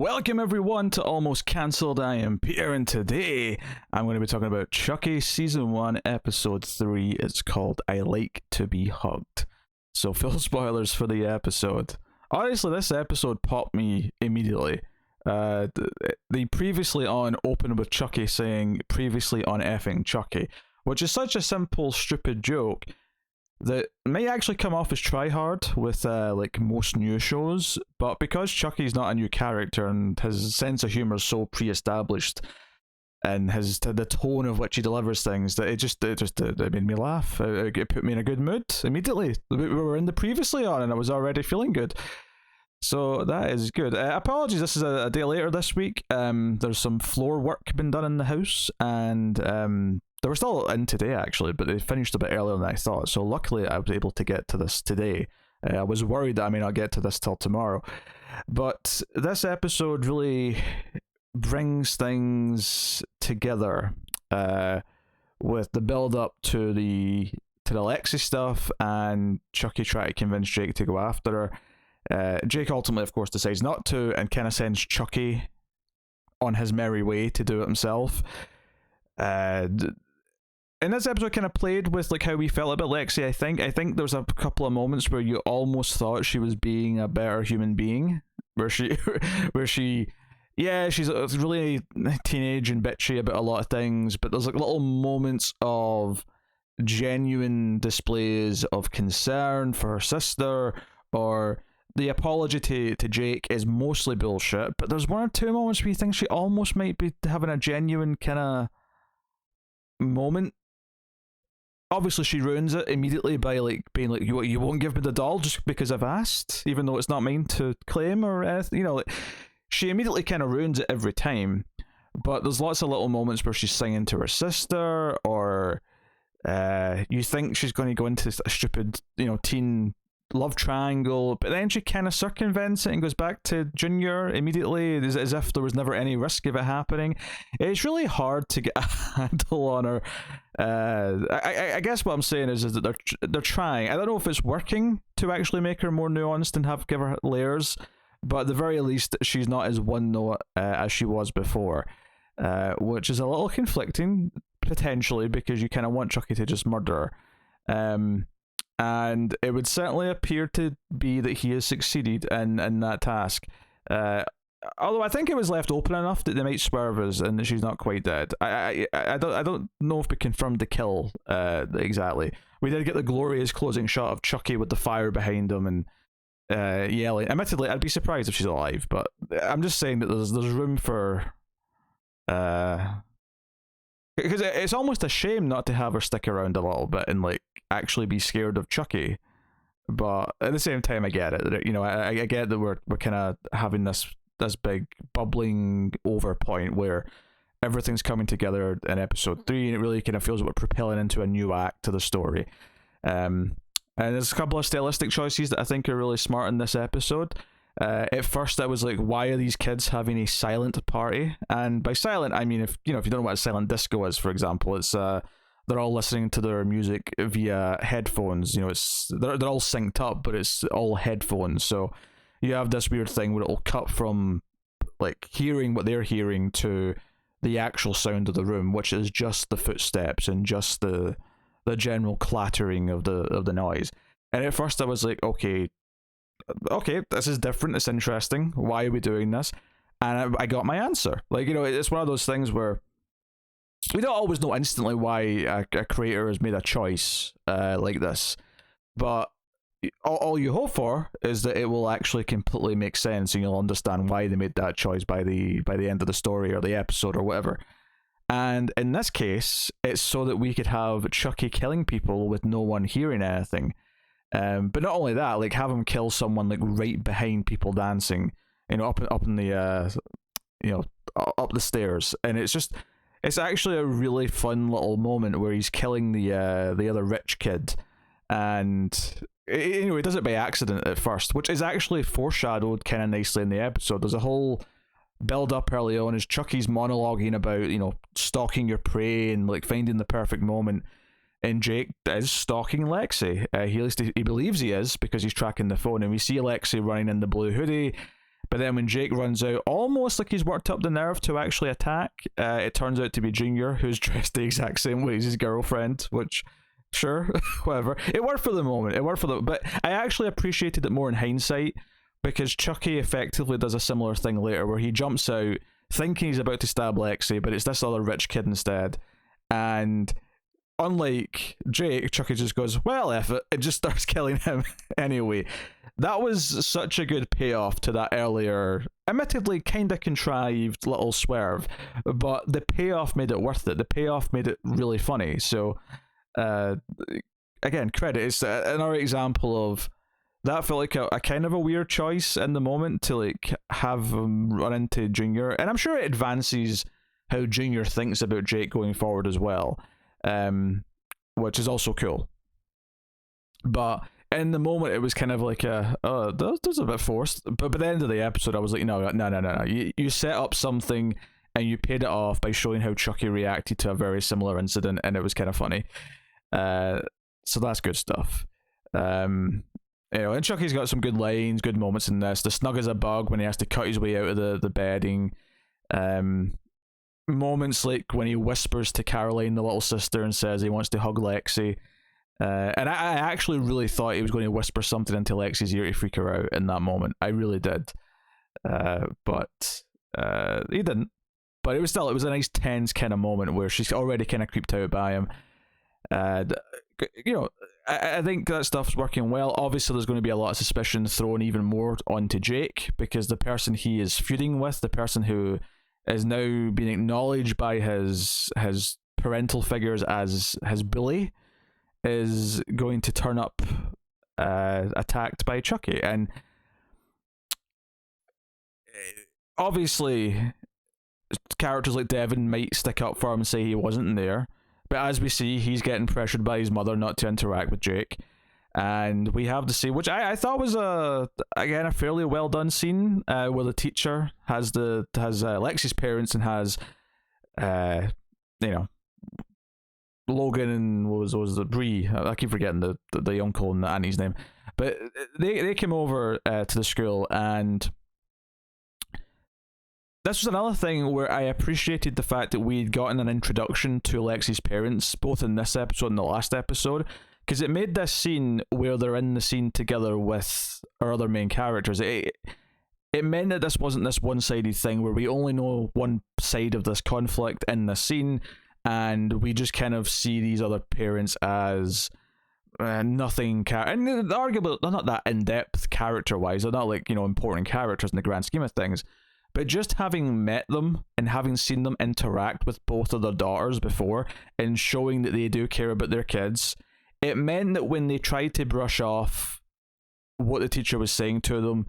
Welcome everyone to Almost Cancelled. I am Peter, and today I'm going to be talking about Chucky Season 1, Episode 3. It's called I Like to Be Hugged. So full spoilers for the episode. Honestly, this episode popped me immediately. The previously on opened with Chucky saying previously on effing Chucky, which is such a simple, stupid joke that may actually come off as tryhard with like most new shows, but because Chucky's not a new character and his sense of humor is so pre-established and the tone of which he delivers things, that it made me laugh. It put me in a good mood immediately. We were in the previously on and I was already feeling good. So that is good. Apologies, this is a day later this week. There's some floor work been done in the house, and they were still in today actually, but they finished a bit earlier than I thought. So luckily I was able to get to this today. I was worried that I may not get to this till tomorrow. But this episode really brings things together with the build up to the Lexi stuff and Chucky trying to convince Jake to go after her. Jake ultimately, of course, decides not to and kind of sends Chucky on his merry way to do it himself. And this episode kind of played with like how we felt about Lexi. I think there was a couple of moments where you almost thought she was being a better human being, where she's really teenage and bitchy about a lot of things, but there's like little moments of genuine displays of concern for her sister, or the apology to Jake is mostly bullshit, but there's one or two moments where you think she almost might be having a genuine kind of moment. Obviously she ruins it immediately by like being like, you won't give me the doll just because I've asked, even though it's not mine to claim or anything, you know, like, she immediately kind of ruins it every time. But there's lots of little moments where she's singing to her sister, or you think she's going to go into a stupid, you know, teen love triangle, but then she kind of circumvents it and goes back to Junior immediately, as if there was never any risk of it happening. It's really hard to get a handle on her. I guess what I'm saying is that they're trying. I don't know if it's working to actually make her more nuanced and give her layers, but at the very least she's not as one note as she was before, which is a little conflicting potentially, because you kind of want Chucky to just murder her. And it would certainly appear to be that he has succeeded in that task. Although I think it was left open enough that they might swerve us and that she's not quite dead. I don't know if we confirmed the kill exactly. We did get the glorious closing shot of Chucky with the fire behind him and yelling. Admittedly, I'd be surprised if she's alive, but I'm just saying that there's room for because it's almost a shame not to have her stick around a little bit and like actually be scared of Chucky. But at the same time, I get it. You know, I get that we're kind of having this big bubbling over point where everything's coming together in episode 3, and it really kind of feels like we're propelling into a new act to the story. And there's a couple of stylistic choices that I think are really smart in this episode. At first I was like, why are these kids having a silent party? And by silent I mean, if you don't know what a silent disco is, for example, it's they're all listening to their music via headphones. You know, they're all synced up, but it's all headphones. So you have this weird thing where it'll cut from like hearing what they're hearing to the actual sound of the room, which is just the footsteps and just the general clattering of the noise. And at first I was like, okay, this is different, it's interesting, why are we doing this? And I got my answer. Like, you know, it's one of those things where we don't always know instantly why a creator has made a choice like this, but all you hope for is that it will actually completely make sense and you'll understand why they made that choice by the end of the story or the episode or whatever. And in this case, it's so that we could have Chucky killing people with no one hearing anything. But not only that, like have him kill someone like right behind people dancing, you know, up in the up the stairs, and it's actually a really fun little moment where he's killing the other rich kid, and anyway, he does it by accident at first, which is actually foreshadowed kind of nicely in the episode. There's a whole build up early on as Chucky's monologuing about, you know, stalking your prey and like finding the perfect moment. And Jake is stalking Lexi. At least he believes he is, because he's tracking the phone. And we see Lexi running in the blue hoodie, But then when Jake runs out, almost like he's worked up the nerve to actually attack, it turns out to be Junior, who's dressed the exact same way as his girlfriend, which, sure, whatever. It worked for the moment. But I actually appreciated it more in hindsight, because Chucky effectively does a similar thing later, where he jumps out thinking he's about to stab Lexi, but it's this other rich kid instead. And unlike Jake, Chucky just goes, well, F it, and just starts killing him anyway. That was such a good payoff to that earlier, admittedly kind of contrived little swerve, but the payoff made it worth it. The payoff made it really funny. So, again, credit. It's another example of that felt like a kind of a weird choice in the moment to like have him run into Junior, and I'm sure it advances how Junior thinks about Jake going forward as well, which is also cool. But in the moment, it was kind of like that was a bit forced. But by the end of the episode, I was like, no. You set up something and you paid it off by showing how Chucky reacted to a very similar incident, and it was kind of funny. So that's good stuff. And Chucky's got some good lines, good moments in this. The snug as a bug when he has to cut his way out of the bedding. Moments like when he whispers to Caroline, the little sister, and says he wants to hug Lexi. And I actually really thought he was going to whisper something into Lexi's ear to freak her out in that moment. I really did. But he didn't. But it was a nice tense kind of moment where she's already kind of creeped out by him. I think that stuff's working well. Obviously, there's going to be a lot of suspicion thrown even more onto Jake, because the person he is feuding with, the person who is now being acknowledged by his parental figures as his bully, is going to turn up attacked by Chucky. And obviously, characters like Devin might stick up for him and say he wasn't there. But as we see, he's getting pressured by his mother not to interact with Jake. And we have the scene, which I thought was a fairly well done scene, where the teacher has Lexi's parents and has Logan and what was it, Bree. I keep forgetting the uncle and the auntie's name. But they came over to the school, and this was another thing where I appreciated the fact that we'd gotten an introduction to Lexi's parents, both in this episode and the last episode, because it made this scene where they're in the scene together with our other main characters. It meant that this wasn't this one-sided thing where we only know one side of this conflict in the scene, and we just kind of see these other parents as nothing. And arguably, they're not that in-depth character-wise. They're not like, important characters in the grand scheme of things. But just having met them and having seen them interact with both of their daughters before and showing that they do care about their kids, it meant that when they tried to brush off what the teacher was saying to them,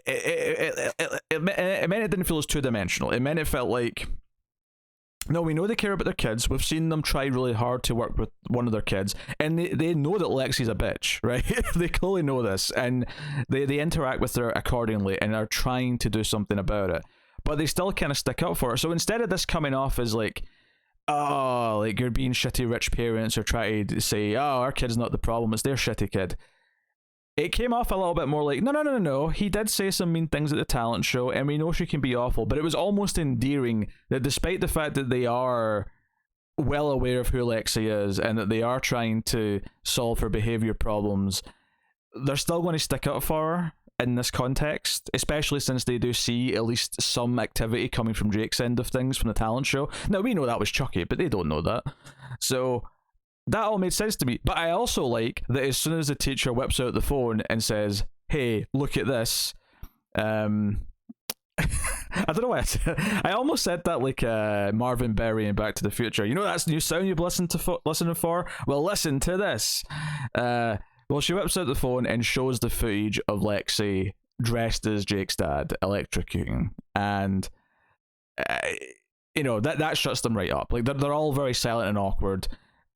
it meant it didn't feel as two-dimensional. It meant it felt like, no, we know they care about their kids. We've seen them try really hard to work with one of their kids, and they know that Lexi's a bitch, right? They clearly know this, and they interact with her accordingly and are trying to do something about it. But they still kind of stick up for her. So instead of this coming off as like, oh, like you're being shitty rich parents, or try to say, oh, our kid's not the problem, it's their shitty kid, it came off a little bit more like, no, he did say some mean things at the talent show, and we know she can be awful, but it was almost endearing that despite the fact that they are well aware of who Lexi is, and that they are trying to solve her behaviour problems, they're still going to stick up for her in this context, especially since they do see at least some activity coming from Jake's end of things from the talent show. Now, we know that was Chucky, but they don't know that. So that all made sense to me. But I also like that as soon as the teacher whips out the phone and says, hey, look at this, I don't know why I almost said that like Marvin Berry in Back to the Future. That's the new sound you've listening for? Well, listen to this. Well, she whips out the phone and shows the footage of Lexi dressed as Jake's dad electrocuting, and that shuts them right up. Like they're all very silent and awkward.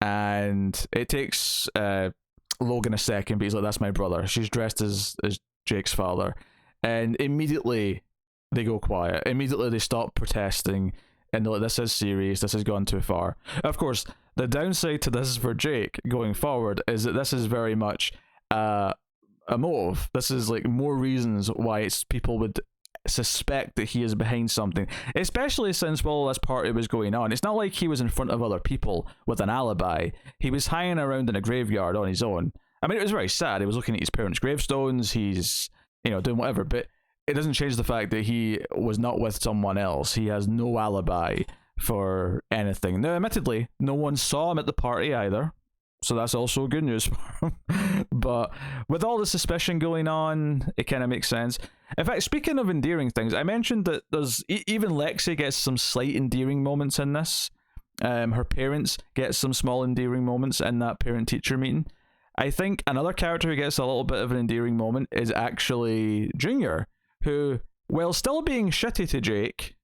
And it takes Logan a second, but he's like, that's my brother. She's dressed as Jake's father. And immediately they go quiet. Immediately they stop protesting, and they're like, this is serious, this has gone too far. Of course, the downside to this for Jake going forward is that this is very much a motive. This is like more reasons why it's people would suspect that he is behind something, especially since while this party was going on, it's not like he was in front of other people with an alibi. He was hanging around in a graveyard on his own. I mean, it was very sad. He was looking at his parents' gravestones. He's, doing whatever, but it doesn't change the fact that he was not with someone else. He has no alibi for anything. Now, admittedly, no one saw him at the party either, so that's also good news for him. But with all the suspicion going on, it kind of makes sense. In fact, speaking of endearing things, I mentioned that there's even Lexi gets some slight endearing moments in this. Her parents get some small endearing moments in that parent-teacher meeting. I think another character who gets a little bit of an endearing moment is actually Junior, who, while still being shitty to Jake,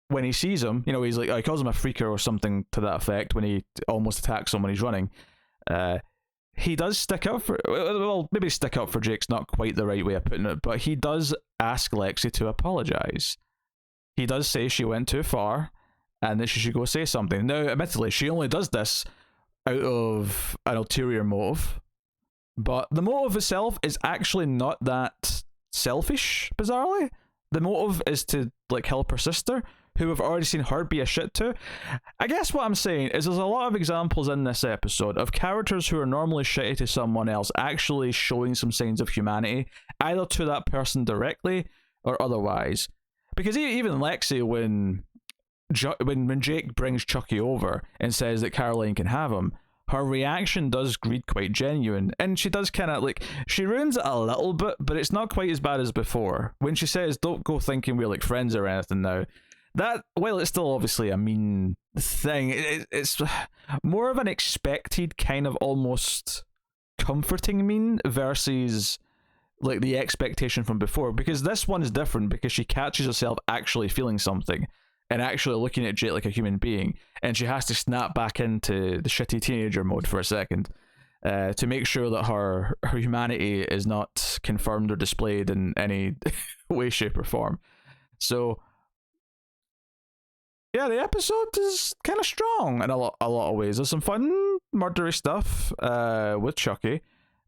when he sees him, he's like, he calls him a freaker or something to that effect when he almost attacks him when he's running. He does stick up for, well, maybe stick up for Jake's not quite the right way of putting it, but he does ask Lexi to apologize. He does say she went too far and that she should go say something. Now, admittedly, she only does this out of an ulterior motive, but the motive itself is actually not that selfish, bizarrely. The motive is to, help her sister, who we've already seen her be a shit to. I guess what I'm saying is there's a lot of examples in this episode of characters who are normally shitty to someone else actually showing some signs of humanity, either to that person directly or otherwise. Because even Lexi, when Jake brings Chucky over and says that Caroline can have him, her reaction does read quite genuine, and she does kind of she ruins it a little bit, but it's not quite as bad as before. When she says, "Don't go thinking we're like friends or anything now," that, while it's still obviously a mean thing, it's more of an expected kind of almost comforting mean versus the expectation from before, because this one is different because she catches herself actually feeling something and actually looking at Jake like a human being, and she has to snap back into the shitty teenager mode for a second to make sure that her humanity is not confirmed or displayed in any way, shape, or form. So yeah, the episode is kind of strong in a lot of ways. There's some fun murdery stuff with Chucky,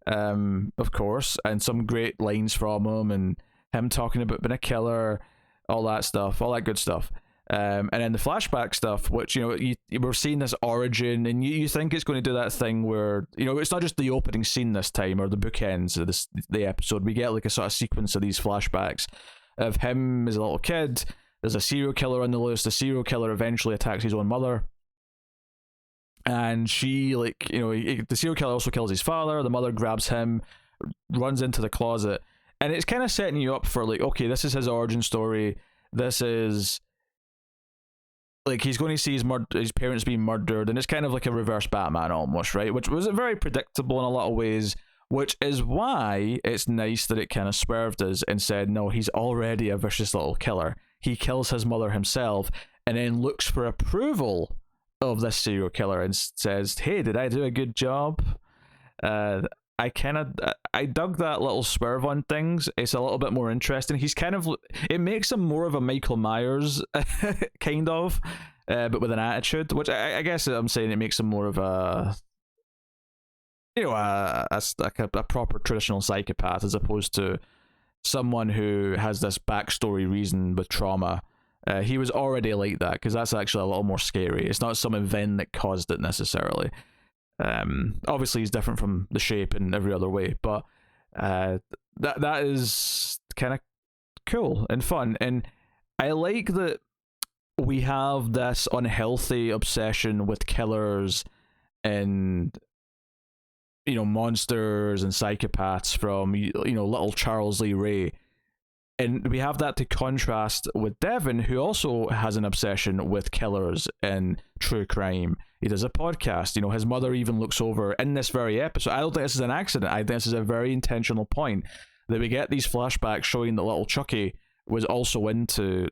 of course, and some great lines from him, and him talking about being a killer, all that stuff, all that good stuff. And then the flashback stuff, which, we're seeing this origin, and you think it's going to do that thing where, it's not just the opening scene this time, or the bookends of the episode. We get a sort of sequence of these flashbacks of him as a little kid. There's a serial killer on the loose. The serial killer eventually attacks his own mother. And she, the serial killer also kills his father. The mother grabs him, runs into the closet. And it's kind of setting you up for, okay, this is his origin story. This is, he's going to see his parents being murdered. And it's kind of like a reverse Batman almost, right? Which was very predictable in a lot of ways. Which is why it's nice that it kind of swerved us and said, no, he's already a vicious little killer. He kills his mother himself and then looks for approval of this serial killer and says, hey, did I do a good job? I dug that little swerve on things. It's a little bit more interesting. He's it makes him more of a Michael Myers, kind of, but with an attitude, which I guess I'm saying it makes him more of a, a proper traditional psychopath, as opposed to someone who has this backstory reason with trauma. He was already like that, because that's actually a little more scary. It's not some event that caused it necessarily. Obviously he's different from the Shape in every other way, but that is kind of cool and fun. And I like that we have this unhealthy obsession with killers and monsters and psychopaths from little Charles Lee Ray, and we have that to contrast with Devin, who also has an obsession with killers and true crime. He does a podcast. His mother even looks over in this very episode. I don't think this is an accident. I think this is a very intentional point that we get these flashbacks showing that little Chucky was also into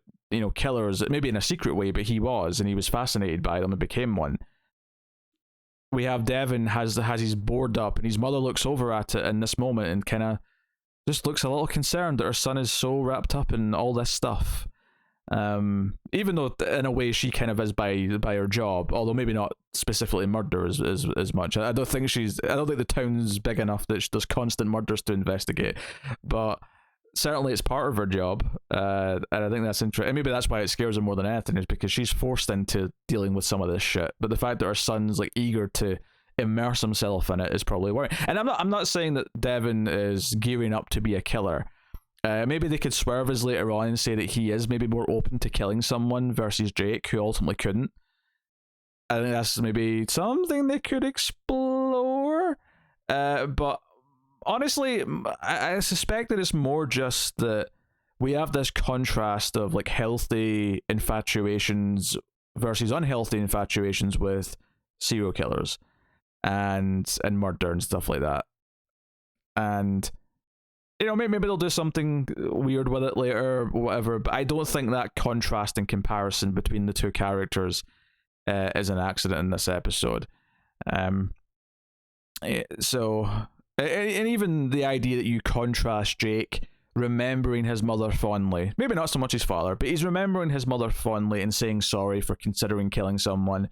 killers, maybe in a secret way, but he was, and he was fascinated by them and became one. We have Devin has his board up, and his mother looks over at it in this moment and kind of just looks a little concerned that her son is so wrapped up in all this stuff. Even though in a way she kind of is by her job, although maybe not specifically murder as much. I don't think the town's big enough that there's constant murders to investigate, but certainly it's part of her job, and I think that's interesting. And maybe that's why it scares her more than anything, is because she's forced into dealing with some of this shit. But the fact that her son's like eager to immerse himself in it is probably worrying. And I'm not saying that Devin is gearing up to be a killer. Maybe they could swerve us later on and say that he is maybe more open to killing someone versus Jake, who ultimately couldn't. I think that's maybe something they could explore. But honestly, I suspect that it's more just that we have this contrast of like healthy infatuations versus unhealthy infatuations with serial killers and murder and stuff like that. And maybe they'll do something weird with it later or whatever, but I don't think that contrast and comparison between the two characters is an accident in this episode. So, and even the idea that you contrast Jake remembering his mother fondly, maybe not so much his father, but he's remembering his mother fondly and saying sorry for considering killing someone,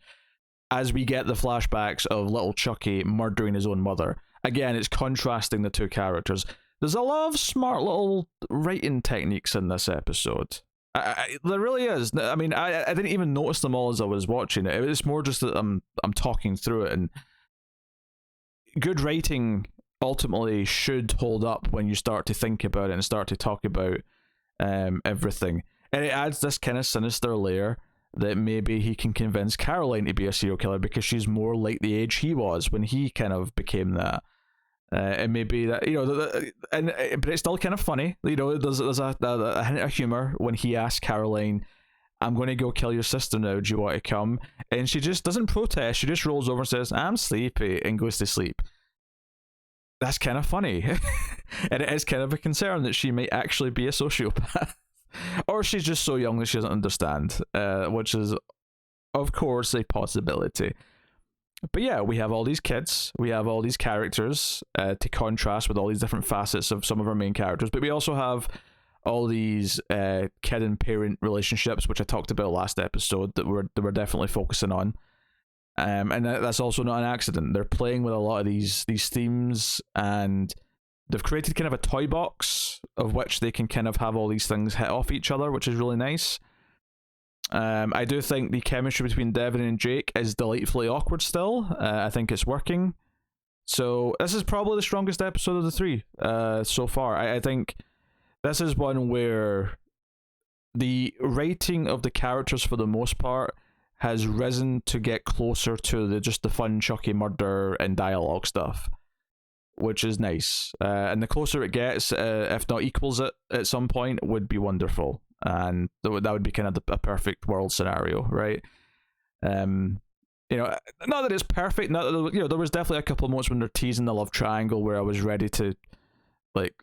as we get the flashbacks of little Chucky murdering his own mother. Again, it's contrasting the two characters. There's a lot of smart little writing techniques in this episode. There really is. I mean, I didn't even notice them all as I was watching it. It was more just that I'm talking through it, and good writing ultimately should hold up when you start to think about it and start to talk about everything. And it adds this kind of sinister layer that maybe he can convince Caroline to be a serial killer because she's more like the age he was when he kind of became that. And maybe that, but it's still kind of funny. There's a hint of humor when he asks Caroline, "I'm going to go kill your sister now. Do you want to come?" And she just doesn't protest. She just rolls over and says, "I'm sleepy," and goes to sleep. That's kind of funny. And it is kind of a concern that she might actually be a sociopath. Or she's just so young that she doesn't understand, which is, of course, a possibility. But yeah, we have all these kids, we have all these characters to contrast with all these different facets of some of our main characters, but we also have all these kid and parent relationships, which I talked about last episode, that we're definitely focusing on. And that's also not an accident. They're playing with a lot of these themes, and they've created kind of a toy box of which they can kind of have all these things hit off each other, which is really nice. I do think the chemistry between Devin and Jake is delightfully awkward still. I think it's working. So this is probably the strongest episode of the three so far. I think this is one where the writing of the characters for the most part has risen to get closer to just the fun Chucky murder and dialogue stuff, which is nice. And the closer it gets, if not equals it at some point, would be wonderful. And that would be kind of a perfect world scenario, right? Not that it's perfect. Not that, there was definitely a couple of moments when they're teasing the love triangle where I was ready to like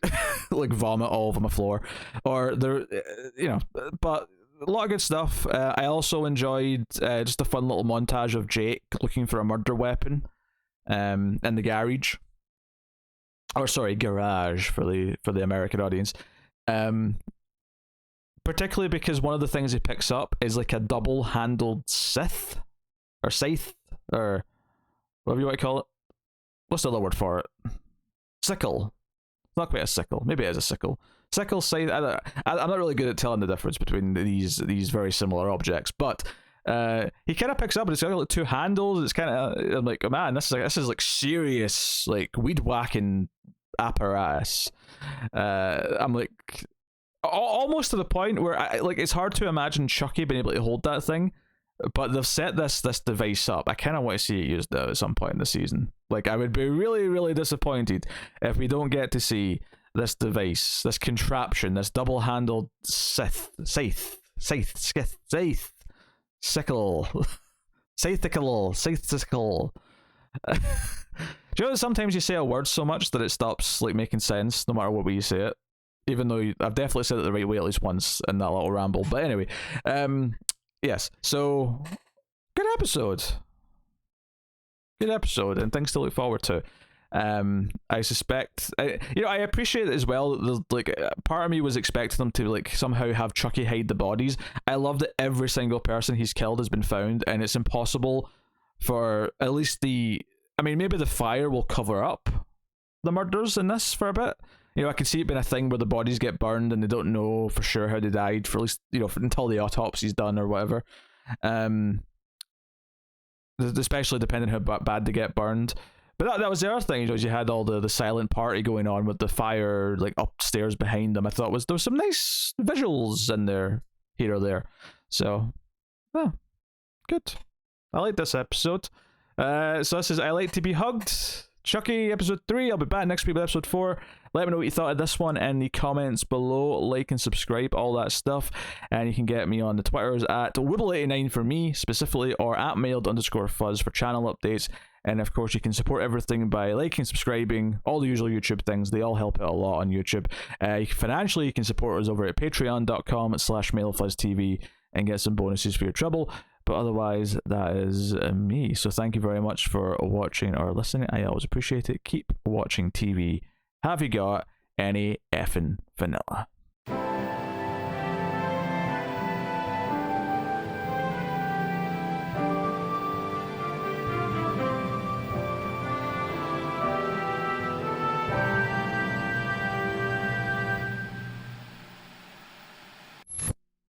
like vomit all over my floor, or there, but a lot of good stuff. I also enjoyed just a fun little montage of Jake looking for a murder weapon, in the garage. Or sorry, garage for the American audience. Particularly because one of the things he picks up is like a double-handled scythe, or whatever you want to call it. What's the other word for it? Sickle. Not quite a sickle. Maybe it is a sickle. Sickle, scythe. I'm not really good at telling the difference between these very similar objects, but he kind of picks up and it's got like two handles. It's kind of, I'm like, oh man, this is like serious like weed whacking apparatus. I'm like, almost to the point where it's hard to imagine Chucky being able to hold that thing, but they've set this device up. I kind of want to see it used though at some point in the season. Like, I would be really, really disappointed if we don't get to see this device, this contraption, this double-handled scythe, sickle, sickle. Do you know that sometimes you say a word so much that it stops like making sense no matter what way you say it? Even though I've definitely said it the right way at least once in that little ramble. But anyway, yes. So good episode, and things to look forward to. I suspect, I appreciate it as well. Like, part of me was expecting them to like somehow have Chucky hide the bodies. I love that every single person he's killed has been found, and it's impossible for at least maybe the fire will cover up the murders in this for a bit. I can see it being a thing where the bodies get burned and they don't know for sure how they died for at least, until the autopsy's done or whatever. Especially depending how bad they get burned. But that was the other thing, you had all the silent party going on with the fire like upstairs behind them. I thought there was some nice visuals in there, here or there. So, good. I like this episode. So this is I Like to Be Hugged, Chucky, episode 3. I'll be back next week with episode 4. Let me know what you thought of this one in the comments below. Like and subscribe, all that stuff. And you can get me on the Twitters at Wibble89 for me specifically, or at mailed_fuzz for channel updates. And of course, you can support everything by liking, subscribing, all the usual YouTube things. They all help out a lot on YouTube. Financially, you can support us over at patreon.com/mailfuzztv and get some bonuses for your trouble. But otherwise, that is me. So thank you very much for watching or listening. I always appreciate it. Keep watching TV. Have you got any effing vanilla?